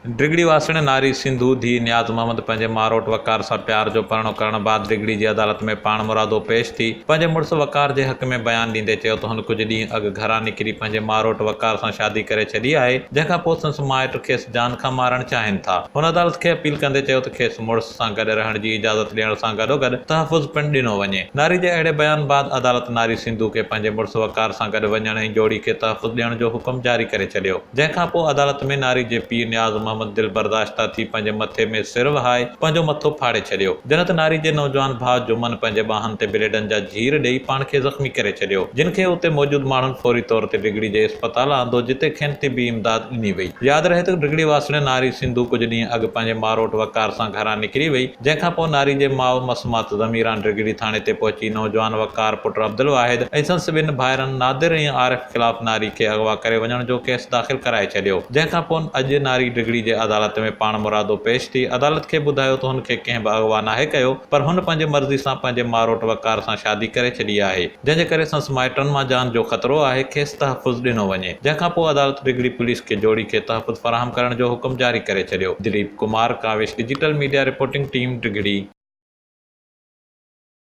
डिगड़ी वासणे नारी सिंधु धी नियाज़ मोहम्मद पंहिंजे मारोट वकार सां प्यार जो परिणो करण बाद डिगड़ी जी अदालत में पाण मुरादो पेश थी पंहिंजे मुड़ुस वकार जे हक़ में बयान ॾींदे चयो त हुन कुझु ॾींहं अॻु घरां निकिरी पंहिंजे मारोट वकार सां शादी करे छॾी आहे, जंहिंखां पोइ संदसि माइट खेसि जान खां मारणु चाहिनि था। हुन अदालत खे अपील कंदे चयो त खेसि मुड़ुस सां गॾु रहण जी इजाज़त ॾियण सां गॾोगॾु तहफ़ुज़ पिणु ॾिनो वञे। नारी जे अहिड़े बयान बाद अदालत नारी सिंधु खे पंहिंजे मुड़ुस वकार सां गॾु वञण ऐं जोड़ी खे तहफ़ुज़ ॾियण जो हुकुम जारी करे छॾियो, जंहिंखां पोइ अदालत में नारी जे पीउ नियाज़ मोहम्मद दिल बर्दाश्त थी पंहिंजे मथे में सिर वहाए पंहिंजो मथो फाड़े छॾियो। जनत नारी जे नौजवान भाउ जुमन पंहिंजे ॿाहनि ते ब्लेडनि जा जीर ॾेई पाण खे ज़ख़्मी करे छॾियो, जिन खे उते मौजूद माण्हुनि फौरी तौर ते डिगड़ी जे इस्पताल आंदो, जिते खेनि तिबी इमदाद ॾिनी वई। यादि रहे त डिगड़ी वासणे नारी सिंधु कुझु ॾींहं अॻु पंहिंजे मारोट वकार सां घरां निकिरी वई, जंहिंखां पोइ नारी जे माउ मसमात ज़मीरान डिगड़ी थाणे ते पहुची नौजवान वकार पुटु अब्दुल वाहिद ऐं संदसि ॿिनि भाइरनि नादिर ऐं आरिफ ख़िलाफ़ नारी खे अगवा करे वञण जो केस दाख़िल कराए छॾियो, जंहिंखां पोइ अॼु नारी डिगड़ी जे अदालत में पाण मुरादो पेश थी अदालत खे ॿुधायो त हुनखे कंहिं बि अगवा नाहे कयो, पर हुन पंहिंजे मर्ज़ी सां पंहिंजे मारोट वकार सां शादी करे छॾी आहे, जंहिंजे करे संदसि माइटनि मां जान जो ख़तरो आहे, खेसि तहफ़ुज़ ॾिनो वञे। जंहिंखां पोइ अदालत डिगड़ी पुलिस खे जोड़ी खे तहफ़ुज़ फ़राहम करण जो हुकुम जारी करे छॾियो। Dilip Kumar, Kawish digital media reporting team, डिगड़ी।